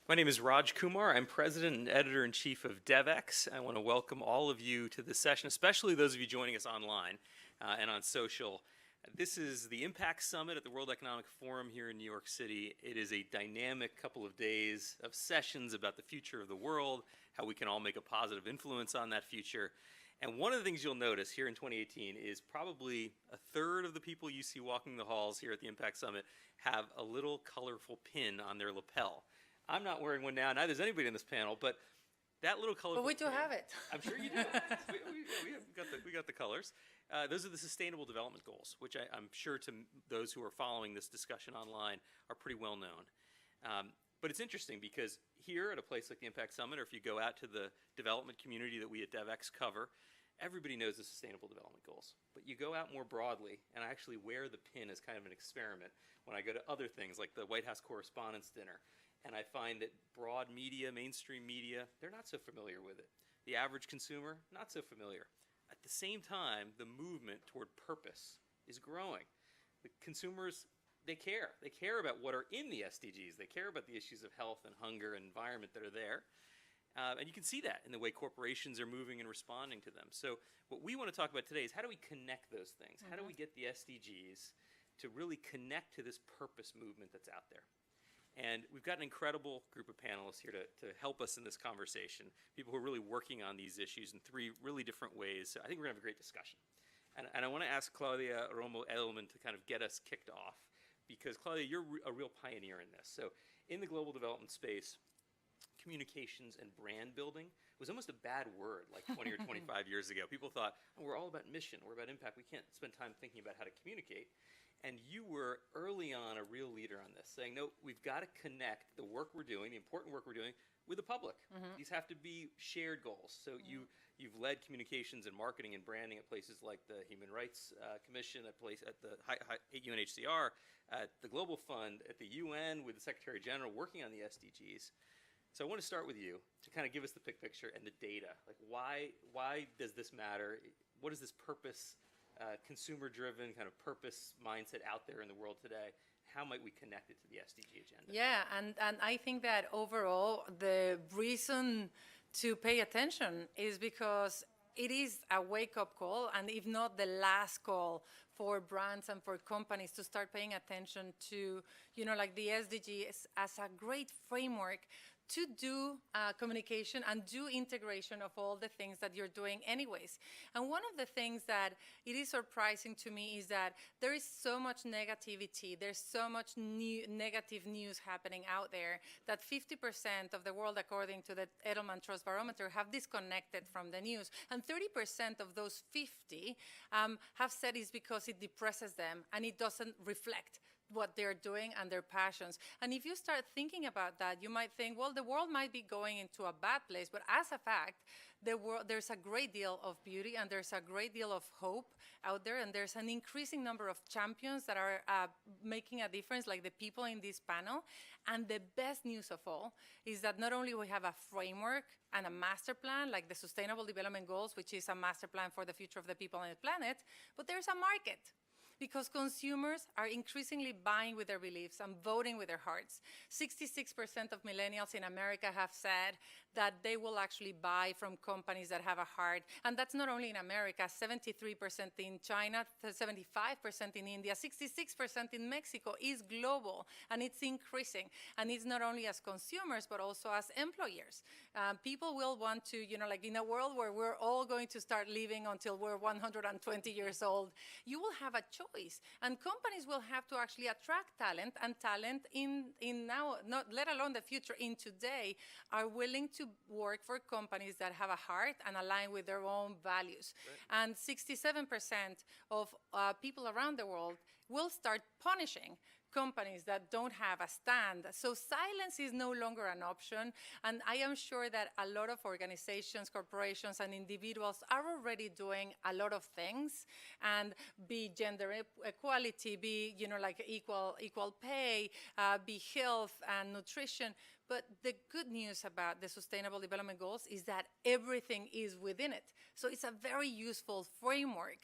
My name is Raj Kumar. I'm president and editor-in-chief of DevX. I want to welcome all of you to this session, especially those of you joining us online and on social. This is the Impact Summit at the World Economic Forum here in New York City. It is a dynamic couple of days of sessions about the future of the world, how we can all make a positive influence on that future. And one of the things you'll notice here in 2018 is probably a third of the people you see walking the halls here at the Impact Summit have a little colorful pin on their lapel. I'm not wearing one now, neither is anybody in this panel, but that little colorful But we do have it. I'm sure you do. we got the colors. Those are the Sustainable Development Goals, which I'm sure to those who are following this discussion online are pretty well known. But it's interesting because here at a place like the Impact Summit, or if you go out to the development community that we at DevX cover, everybody knows the Sustainable Development Goals. But you go out more broadly, and I actually wear the pin as kind of an experiment when I go to other things like the White House Correspondents' Dinner. And I find that broad media, mainstream media, they're not so familiar with it. The average consumer, not so familiar. At the same time, the movement toward purpose is growing. The consumers, they care. They care about what are in the SDGs. They care about the issues of health and hunger and environment that are there. And you can see that in the way corporations are moving and responding to them. So what we want to talk about today is how do we connect those things? How do we get the SDGs to really connect to this purpose movement that's out there? And we've got an incredible group of panelists here to help us in this conversation, people who are really working on these issues in three really different ways. So I think we're going to have a great discussion. And I want to ask Claudia Romo-Edelman to kind of get us kicked off, because Claudia, you're a real pioneer in this. So in the global development space, communications and brand building was almost a bad word like 20 or 25 years ago. People thought, oh, we're all about mission, we're about impact, we can't spend time thinking about how to communicate. And you were early on a real leader on this, saying, no, we've got to connect the work we're doing, the important work we're doing, with the public. These have to be shared goals. So you've led communications and marketing and branding at places like the Human Rights Commission, at the UNHCR, at the Global Fund, at the UN, with the Secretary General working on the SDGs. So I want to start with you to kind of give us the big picture and the data. Like, why does this matter? What is this purpose? Consumer-driven kind of purpose mindset out there in the world today, how might we connect it to the SDG agenda? Yeah, and I think that overall the reason to pay attention is because it is a wake-up call, and if not the last call for brands and for companies to start paying attention to, like the SDGs as a great framework to do communication and do integration of all the things that you're doing anyways. And one of the things that it is surprising to me is that there is so much negativity, there's so much negative news happening out there that 50% of the world, according to the Edelman Trust Barometer, have disconnected from the news. And 30% of those 50 have said it's because it depresses them and it doesn't reflect what they're doing and their passions. And if you start thinking about that, you might think, well, the world might be going into a bad place, but as a fact, there's a great deal of beauty and there's a great deal of hope out there, and there's an increasing number of champions that are making a difference, like the people in this panel. And the best news of all is that not only we have a framework and a master plan, like the Sustainable Development Goals, which is a master plan for the future of the people on the planet, but there's a market. Because consumers are increasingly buying with their beliefs and voting with their hearts. 66% of millennials in America have said that they will actually buy from companies that have a heart. And that's not only in America, 73% in China, 75% in India, 66% in Mexico is global, and it's increasing. And it's not only as consumers, but also as employers. People will want to, like in a world where we're all going to start living until we're 120 years old, you will have a choice. And companies will have to actually attract talent, and talent in now, not let alone the future, in today, are willing to work for companies that have a heart and align with their own values. Right. And 67% of people around the world will start punishing companies that don't have a stand. So silence is no longer an option. And I am sure that a lot of organizations, corporations, and individuals are already doing a lot of things, and be gender equality, be, like equal pay, be health and nutrition. But the good news about the Sustainable Development Goals is that everything is within it. So it's a very useful framework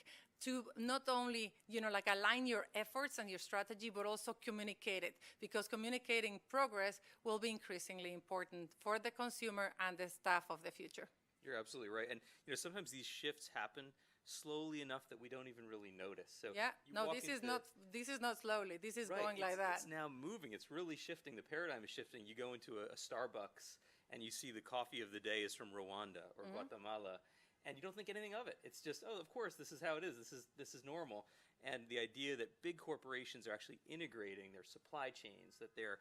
to not only, like align your efforts and your strategy, but also communicate it, because communicating progress will be increasingly important for the consumer and the staff of the future. You're absolutely right. And sometimes these shifts happen slowly enough that we don't even really notice. So yeah, no, this is not slowly. This is going like that. It's now moving. It's really shifting. The paradigm is shifting. You go into a Starbucks and you see the coffee of the day is from Rwanda or Guatemala, and you don't think anything of it. It's just, oh, of course, this is how it is. This is normal. And the idea that big corporations are actually integrating their supply chains, that they're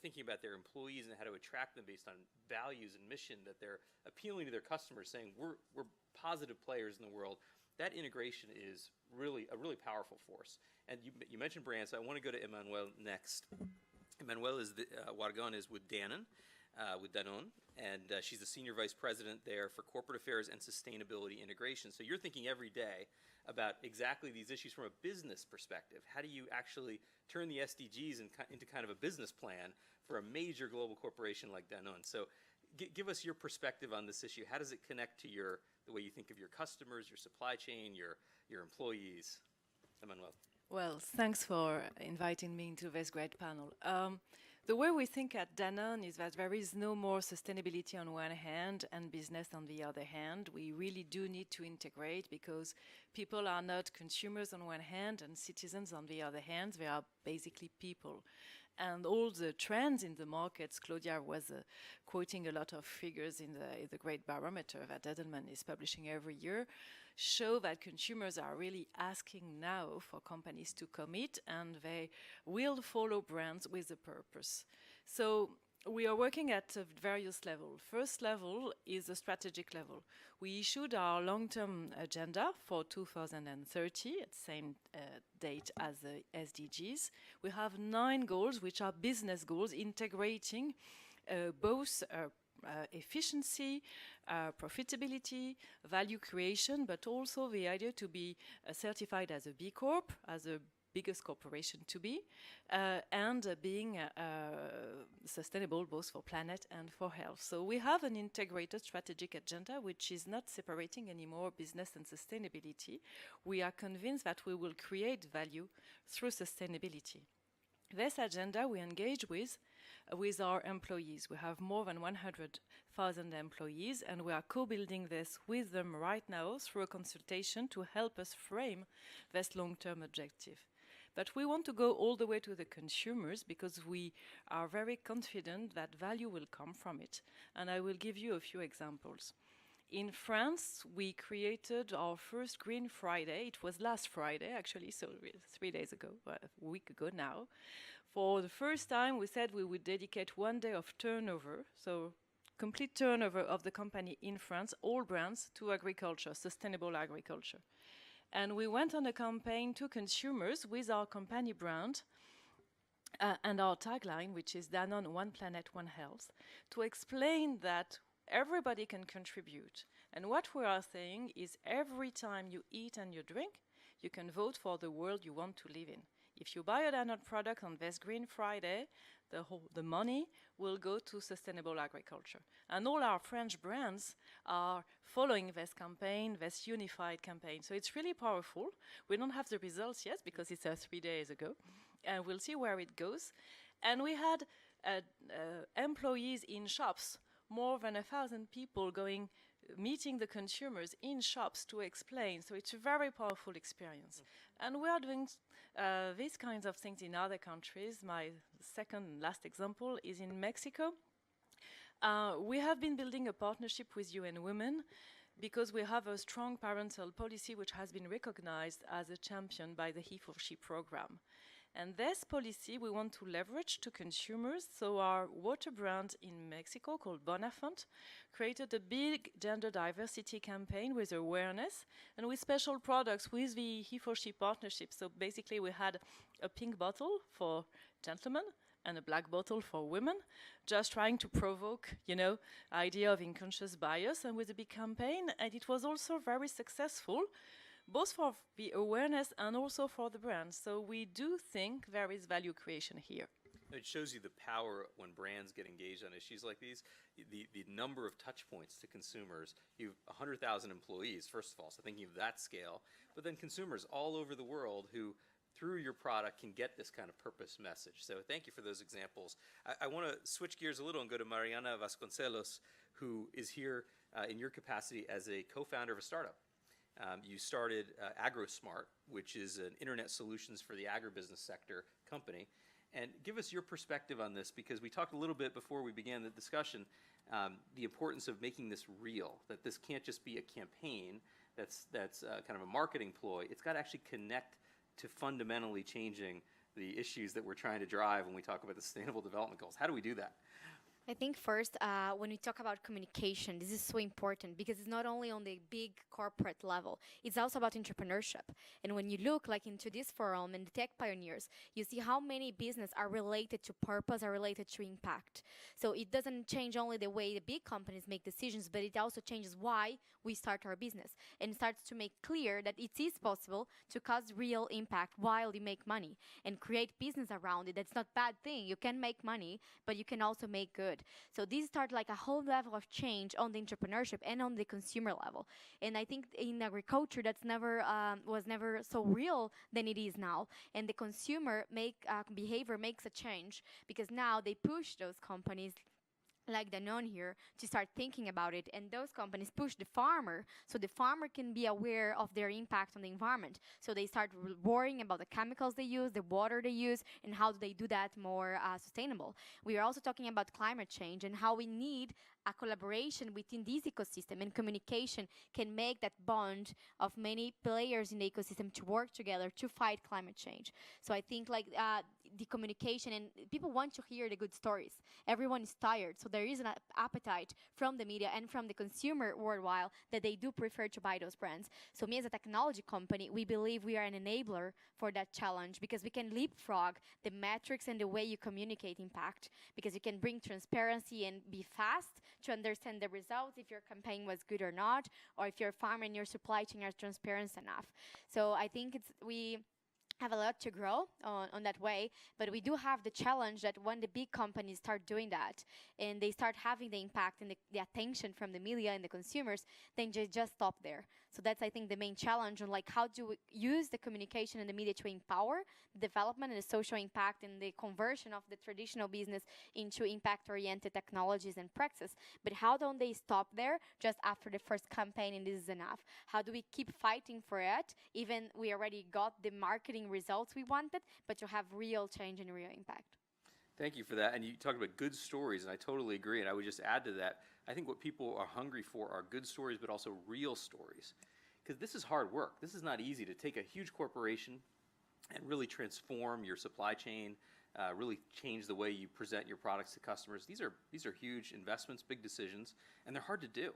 thinking about their employees and how to attract them based on values and mission, that they're appealing to their customers, saying we're positive players in the world. That integration is really a really powerful force. And you mentioned brands, so I want to go to Emmanuel next. Emmanuel is Wargon is with Danone, and she's the Senior Vice President there for Corporate Affairs and Sustainability Integration. So you're thinking every day about exactly these issues from a business perspective. How do you actually turn the SDGs into kind of a business plan for a major global corporation like Danone? So give us your perspective on this issue. How does it connect to the way you think of your customers, your supply chain, your employees? Emmanuel. Well, thanks for inviting me into this great panel. The way we think at Danone is that there is no more sustainability on one hand and business on the other hand. We really do need to integrate, because people are not consumers on one hand and citizens on the other hand. They are basically people. And all the trends in the markets, Claudia was quoting a lot of figures in the great barometer that Edelman is publishing every year, show that consumers are really asking now for companies to commit, and they will follow brands with a purpose. So we are working at various levels. First level is a strategic level. We issued our long-term agenda for 2030 at the same date as the SDGs. We have 9 goals, which are business goals, integrating both efficiency, profitability, value creation, but also the idea to be certified as a B Corp, as a biggest corporation to be, and being sustainable both for planet and for health. So we have an integrated strategic agenda which is not separating anymore business and sustainability. We are convinced that we will create value through sustainability. This agenda we engage with our employees. We have more than 100,000 employees, and we are co-building this with them right now through a consultation to help us frame this long-term objective. But we want to go all the way to the consumers, because we are very confident that value will come from it. And I will give you a few examples. In France, we created our first Green Friday. It was last Friday, actually, so 3 days ago, a week ago now. For the first time, we said we would dedicate 1 day of turnover, so complete turnover of the company in France, all brands, to agriculture, sustainable agriculture. And we went on a campaign to consumers with our company brand and our tagline, which is Danone, One Planet, One Health, to explain that everybody can contribute. And what we are saying is every time you eat and you drink, you can vote for the world you want to live in. If you buy a Danone product on this Green Friday, the money will go to sustainable agriculture. And all our French brands are following this campaign, this unified campaign. So it's really powerful. We don't have the results yet because it's 3 days ago. And we'll see where it goes. And we had employees in shops, more than 1,000 people meeting the consumers in shops to explain. So it's a very powerful experience. And we are doing these kinds of things in other countries. My second and last example is in Mexico. We have been building a partnership with UN Women because we have a strong parental policy which has been recognized as a champion by the He for She program. And this policy we want to leverage to consumers. So our water brand in Mexico called Bonafont created a big gender diversity campaign with awareness and with special products with the He for She partnership. So basically we had a pink bottle for gentlemen and a black bottle for women, just trying to provoke, idea of unconscious bias, and with a big campaign. And it was also very successful, both for the awareness and also for the brand. So we do think there is value creation here. It shows you the power when brands get engaged on issues like these. The number of touch points to consumers. You have 100,000 employees, first of all, so thinking of that scale, but then consumers all over the world who, through your product, can get this kind of purpose message. So thank you for those examples. I want to switch gears a little and go to Mariana Vasconcelos, who is here in your capacity as a co-founder of a startup. You started AgroSmart, which is an internet solutions for the agribusiness sector company. And give us your perspective on this, because we talked a little bit before we began the discussion, the importance of making this real, that this can't just be a campaign that's kind of a marketing ploy. It's got to actually connect to fundamentally changing the issues that we're trying to drive when we talk about the Sustainable Development Goals. How do we do that? I think first, when we talk about communication, this is so important because it's not only on the big corporate level, it's also about entrepreneurship. And when you look like into this forum and the tech pioneers, you see how many business are related to purpose, are related to impact. So it doesn't change only the way the big companies make decisions, but it also changes why we start our business and starts to make clear that it is possible to cause real impact while you make money and create business around it. That's not a bad thing. You can make money, but you can also make good. So these start like a whole level of change on the entrepreneurship and on the consumer level. And I think in agriculture that's was never so real than it is now. And the consumer behavior makes a change because now they push those companies like Danone here to start thinking about it, and those companies push the farmer so the farmer can be aware of their impact on the environment. So they start worrying about the chemicals they use, the water they use, and how do they do that more sustainable. We are also talking about climate change and how we need a collaboration within this ecosystem, and communication can make that bond of many players in the ecosystem to work together to fight climate change. So I think like the communication, and people want to hear the good stories. Everyone is tired, so there is an appetite from the media and from the consumer worldwide that they do prefer to buy those brands. So me as a technology company, we believe we are an enabler for that challenge because we can leapfrog the metrics and the way you communicate impact, because you can bring transparency and be fast to understand the results, if your campaign was good or not, or if your farm and your supply chain are transparent enough. So I think we have a lot to grow on that way, but we do have the challenge that when the big companies start doing that and they start having the impact and the attention from the media and the consumers, then they just stop there. So that's, I think, the main challenge on like how do we use the communication and the media to empower the development and the social impact and the conversion of the traditional business into impact-oriented technologies and practices. But how don't they stop there just after the first campaign and this is enough? How do we keep fighting for it, even we already got the marketing results we wanted, but to have real change and real impact? Thank you for that. And you talked about good stories, and I totally agree. And I would just add to that, I think what people are hungry for are good stories, but also real stories. Because this is hard work. This is not easy to take a huge corporation and really transform your supply chain, really change the way you present your products to customers. These are huge investments, big decisions, and they're hard to do.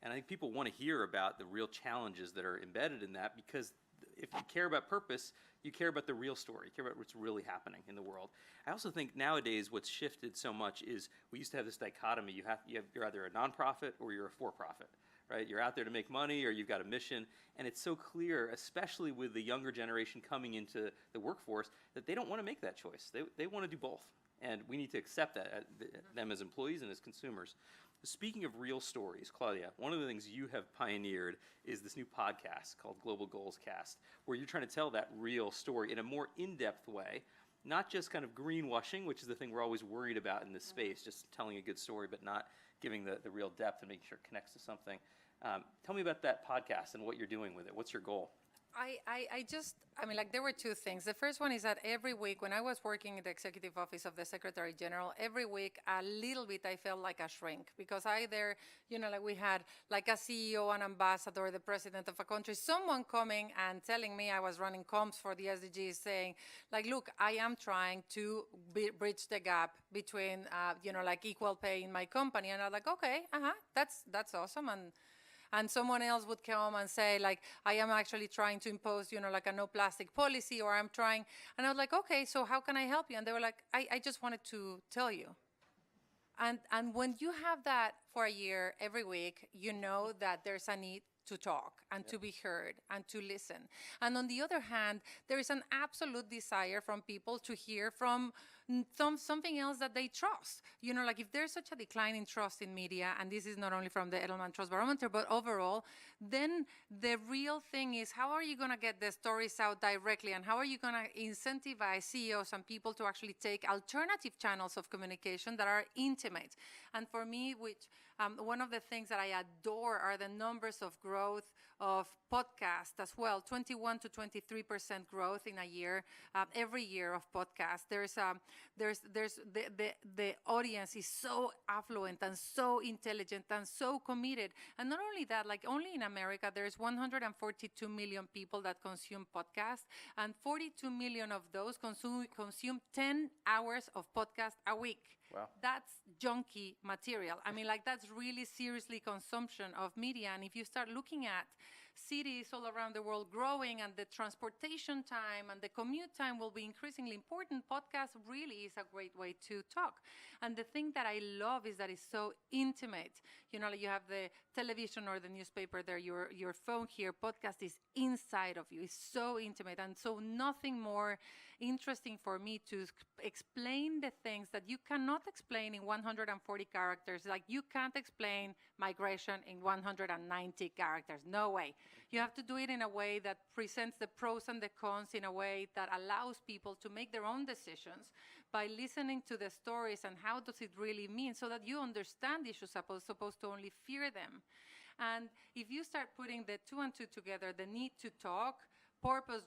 And I think people want to hear about the real challenges that are embedded in that, because if you care about purpose, you care about the real story. You care about what's really happening in the world. I also think nowadays what's shifted so much is we used to have this dichotomy. You're either a nonprofit or you're a for-profit, right? You're out there to make money or you've got a mission. And it's so clear, especially with the younger generation coming into the workforce, that they don't want to make that choice. They want to do both. And we need to accept that, them as employees and as consumers. Speaking of real stories, Claudia, one of the things you have pioneered is this new podcast called Global Goals Cast, where you're trying to tell that real story in a more in-depth way, not just kind of greenwashing, which is the thing we're always worried about in this space, just telling a good story but not giving the real depth and making sure it connects to something. Tell me about that podcast and what you're doing with it. What's your goal? There were two things. The first one is that every week when I was working in the executive office of the Secretary General, every week a little bit I felt like a shrink, because either, we had like a CEO, an ambassador, the president of a country, someone coming and telling me, I was running comms for the SDGs, saying like, look, I am trying to bridge the gap between, equal pay in my company. And I was like, okay, that's awesome. And someone else would come and say, like, I am actually trying to impose, a no plastic policy, or I'm trying. And I was like, okay, so how can I help you? And they were like, I just wanted to tell you. And when you have that for a year, every week, you know that there's a need to talk and to be heard and to listen. And on the other hand, there is an absolute desire from people to hear from something else that they trust. You know, like if there's such a decline in trust in media, and this is not only from the Edelman Trust Barometer, but overall, then the real thing is how are you going to get the stories out directly, and how are you going to incentivize CEOs and people to actually take alternative channels of communication that are intimate. And for me, one of the things that I adore are the numbers of growth of podcasts as well, 21 to 23% growth in a year, every year of podcasts. The audience is so affluent and so intelligent and so committed. And not only that, like only in America, there's 142 million people that consume podcasts, and 42 million of those consume 10 hours of podcast a week. Wow. That's junky material. I mean, like that's really seriously consumption of media. And if you start looking at cities all around the world growing, and the transportation time and the commute time will be increasingly important, podcast really is a great way to talk. And the thing that I love is that it's so intimate. You know, like you have the television or the newspaper there, your phone here, podcast is inside of you. It's so intimate. And so nothing more interesting for me to explain the things that you cannot explain in 140 characters. Like you can't explain migration in 190 characters. No way. You have to do it in a way that presents the pros and the cons in a way that allows people to make their own decisions by listening to the stories and how does it really mean, so that you understand issues supposed to only fear them. And if you start putting the two and two together, the need to talk, purpose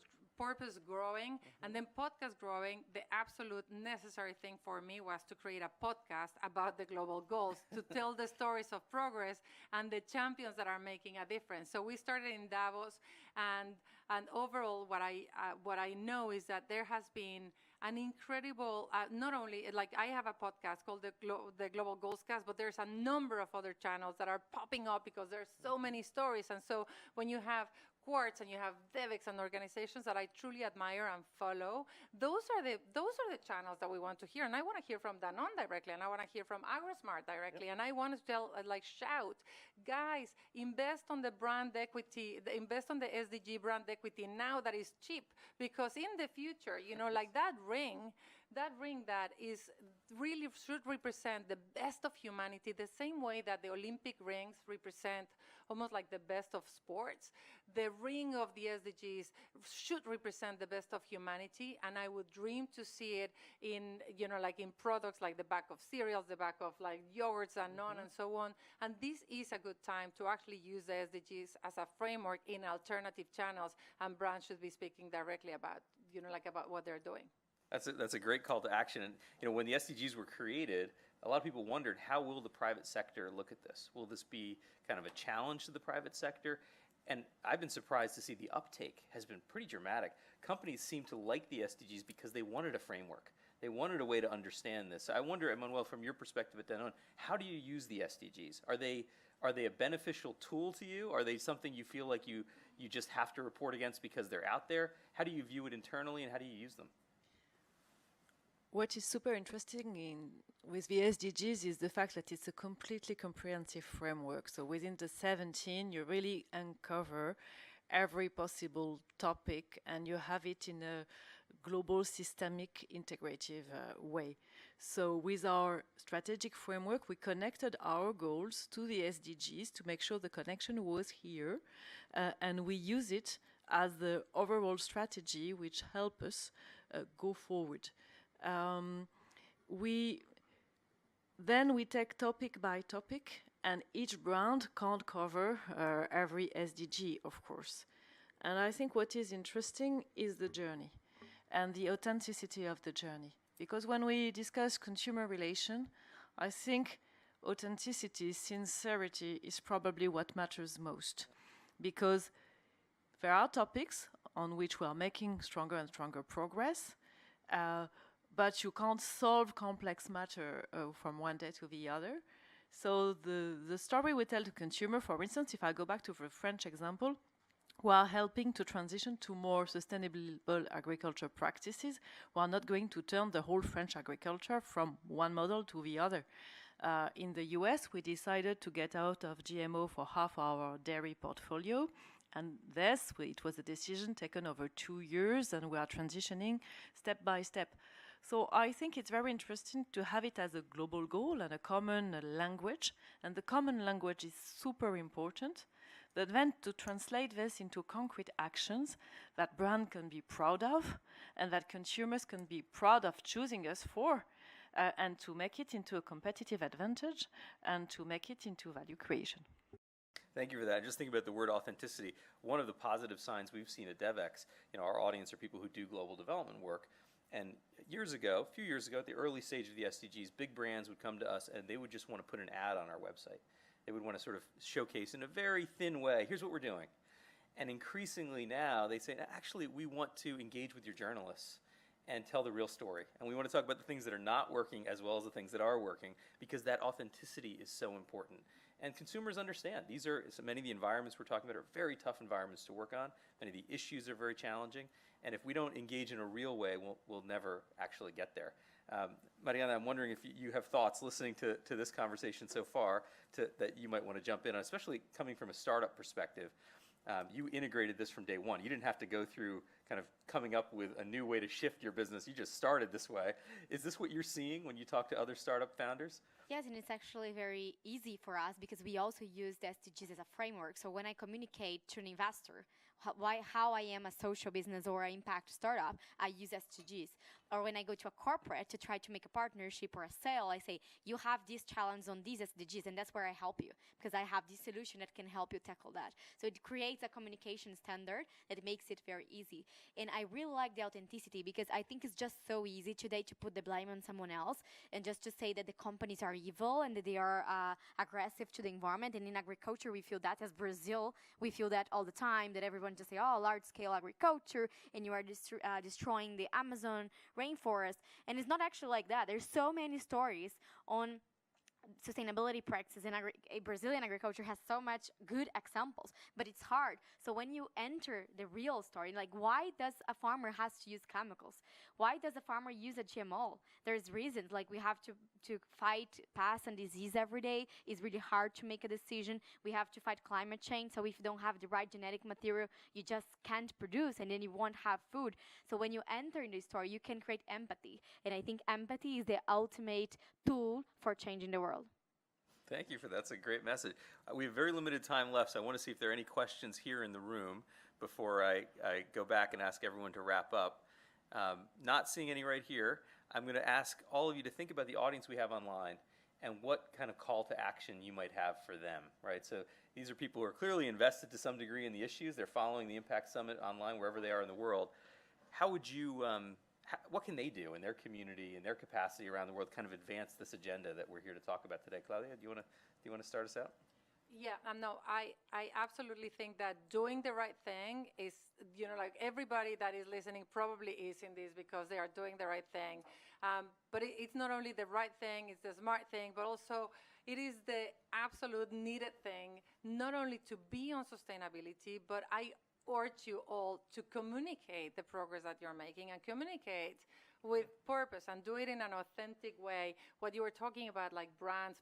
growing, and then podcast growing, the absolute necessary thing for me was to create a podcast about the global goals, to tell the stories of progress and the champions that are making a difference. So we started in Davos, and overall what I know is that there has been an incredible, not only, like I have a podcast called the Global Goals Cast, but there's a number of other channels that are popping up because there's so many stories. And so when you have Quartz and you have Devix and organizations that I truly admire and follow, those are the channels that we want to hear. And I want to hear from Danone directly, and I want to hear from AgroSmart directly. Yep. And I want to shout, guys, invest on the brand equity, invest on the SDG brand equity now that is cheap, because in the future, you know, like that ring that is really should represent the best of humanity, the same way that the Olympic rings represent almost like the best of sports. The ring of the SDGs should represent the best of humanity, and I would dream to see it in, you know, like in products like the back of cereals, the back of like yogurts and on and so on. And this is a good time to actually use the SDGs as a framework in alternative channels, and brands should be speaking directly about, you know, like about what they're doing. That's a great call to action. And you know, when the SDGs were created, a lot of people wondered, how will the private sector look at this? Will this be kind of a challenge to the private sector? And I've been surprised to see the uptake has been pretty dramatic. Companies seem to like the SDGs because they wanted a framework. They wanted a way to understand this. I wonder, Emmanuel, from your perspective at Danone, how do you use the SDGs? Are they a beneficial tool to you? Are they something you feel like you just have to report against because they're out there? How do you view it internally, and how do you use them? What is super interesting with the SDGs is the fact that it's a completely comprehensive framework. So within the 17, you really uncover every possible topic, and you have it in a global, systemic, integrative way. So with our strategic framework, we connected our goals to the SDGs to make sure the connection was here, and we use it as the overall strategy which help us go forward. We take topic by topic, and each brand can't cover every SDG, of course. And I think what is interesting is the journey and the authenticity of the journey. Because when we discuss consumer relation, I think authenticity, sincerity is probably what matters most. Because there are topics on which we are making stronger and stronger progress, but you can't solve complex matter from one day to the other. So the story we tell to consumer, for instance, if I go back to the French example, we are helping to transition to more sustainable agriculture practices. We are not going to turn the whole French agriculture from one model to the other. In the US, we decided to get out of GMO for half our dairy portfolio. And this, it was a decision taken over 2 years, and we are transitioning step by step. So I think it's very interesting to have it as a global goal and a common language. And the common language is super important. But then to translate this into concrete actions that brand can be proud of and that consumers can be proud of choosing us for, and to make it into a competitive advantage and to make it into value creation. Thank you for that. Just thinking about the word authenticity, one of the positive signs we've seen at DevX, our audience are people who do global development work. And a few years ago, at the early stage of the SDGs, big brands would come to us and they would just want to put an ad on our website. They would want to sort of showcase in a very thin way, here's what we're doing. And increasingly now, they say, actually, we want to engage with your journalists and tell the real story. And we want to talk about the things that are not working as well as the things that are working, because that authenticity is so important. And consumers understand. Many of the environments we're talking about are very tough environments to work on. Many of the issues are very challenging. And if we don't engage in a real way, we'll never actually get there. Mariana, I'm wondering if you have thoughts listening to this conversation so far that you might want to jump in on, especially coming from a startup perspective. You integrated this from day one. You didn't have to go through kind of coming up with a new way to shift your business. You just started this way. Is this what you're seeing when you talk to other startup founders? Yes, and it's actually very easy for us because we also use the SDGs as a framework. So when I communicate to an investor how I am a social business or an impact startup, I use SDGs. Or when I go to a corporate to try to make a partnership or a sale, I say, you have this challenge on these SDGs, and that's where I help you because I have this solution that can help you tackle that. So it creates a communication standard that makes it very easy. And I really like the authenticity because I think it's just so easy today to put the blame on someone else and just to say that the companies are evil and that they are aggressive to the environment. And in agriculture, we feel that. As Brazil, we feel that all the time, that everyone just say, oh, large-scale agriculture, and you are destroying the Amazon rainforest. And it's not actually like that. There's so many stories on sustainability practices in Brazilian agriculture has so much good examples, but it's hard. So when you enter the real story, like why does a farmer has to use chemicals? Why does a farmer use a GMO? There's reasons, like we have to fight pest and disease every day. It's really hard to make a decision. We have to fight climate change. So if you don't have the right genetic material, you just can't produce and then you won't have food. So when you enter in this story, you can create empathy. And I think empathy is the ultimate tool for changing the world. Thank you for that. That's a great message. We have very limited time left, so I want to see if there are any questions here in the room before I go back and ask everyone to wrap up. Not seeing any right here. I'm going to ask all of you to think about the audience we have online and what kind of call to action you might have for them, right? So these are people who are clearly invested to some degree in the issues. They're following the Impact Summit online wherever they are in the world. How would you, what can they do in their community, in their capacity around the world, kind of advance this agenda that we're here to talk about today? Claudia, do you want to start us out? Yeah, no, I absolutely think that doing the right thing is, like everybody that is listening probably is in this because they are doing the right thing. But it's not only the right thing, it's the smart thing, but also it is the absolute needed thing, not only to be on sustainability, but I urge you all to communicate the progress that you're making and communicate with purpose and do it in an authentic way. What you were talking about, like brands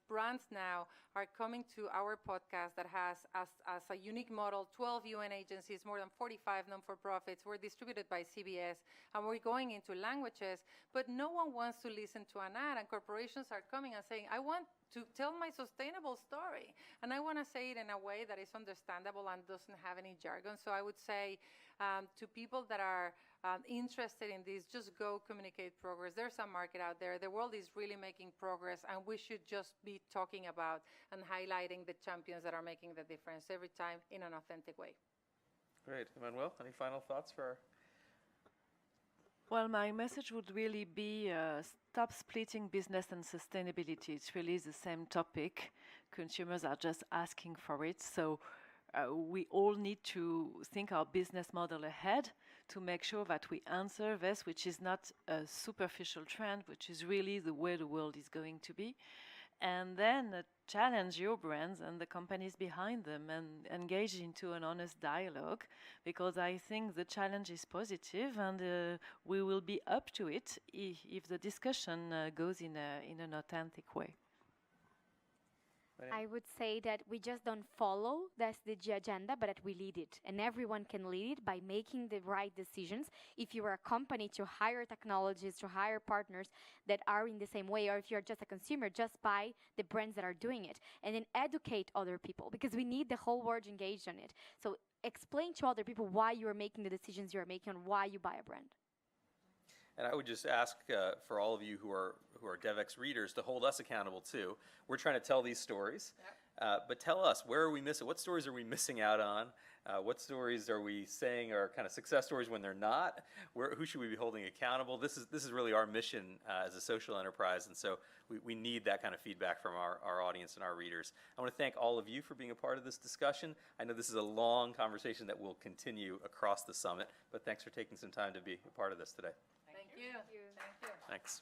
now are coming to our podcast that has as a unique model 12 UN agencies, more than 45 non-for-profits. We're distributed by CBS and we're going into languages, but no one wants to listen to an ad, and corporations are coming and saying, I want to tell my sustainable story, and I want to say it in a way that is understandable and doesn't have any jargon. So I would say to people that are interested in this, just go communicate progress. There's a market out there. The world is really making progress, and we should just be talking about and highlighting the champions that are making the difference every time in an authentic way. Great. Emmanuel, any final thoughts for our... Well, my message would really be stop splitting business and sustainability. It's really the same topic. Consumers are just asking for it. So we all need to think our business model ahead to make sure that we answer this, which is not a superficial trend, which is really the way the world is going to be. And then challenge your brands and the companies behind them and engage into an honest dialogue, because I think the challenge is positive and we will be up to it if the discussion goes in an authentic way. I would say that we just don't follow the SDG agenda, but that we lead it. And everyone can lead it by making the right decisions. If you are a company, to hire technologists, to hire partners that are in the same way, or if you're just a consumer, just buy the brands that are doing it. And then educate other people, because we need the whole world engaged on it. So explain to other people why you are making the decisions you are making and why you buy a brand. And I would just ask for all of you who are DevX readers to hold us accountable too. We're trying to tell these stories, but tell us, where are we missing? What stories are we missing out on? What stories are we saying are kind of success stories when they're not? Who should we be holding accountable? This is really our mission as a social enterprise, and so we need that kind of feedback from our audience and our readers. I want to thank all of you for being a part of this discussion. I know this is a long conversation that will continue across the summit, but thanks for taking some time to be a part of this today. Thank you. Thanks.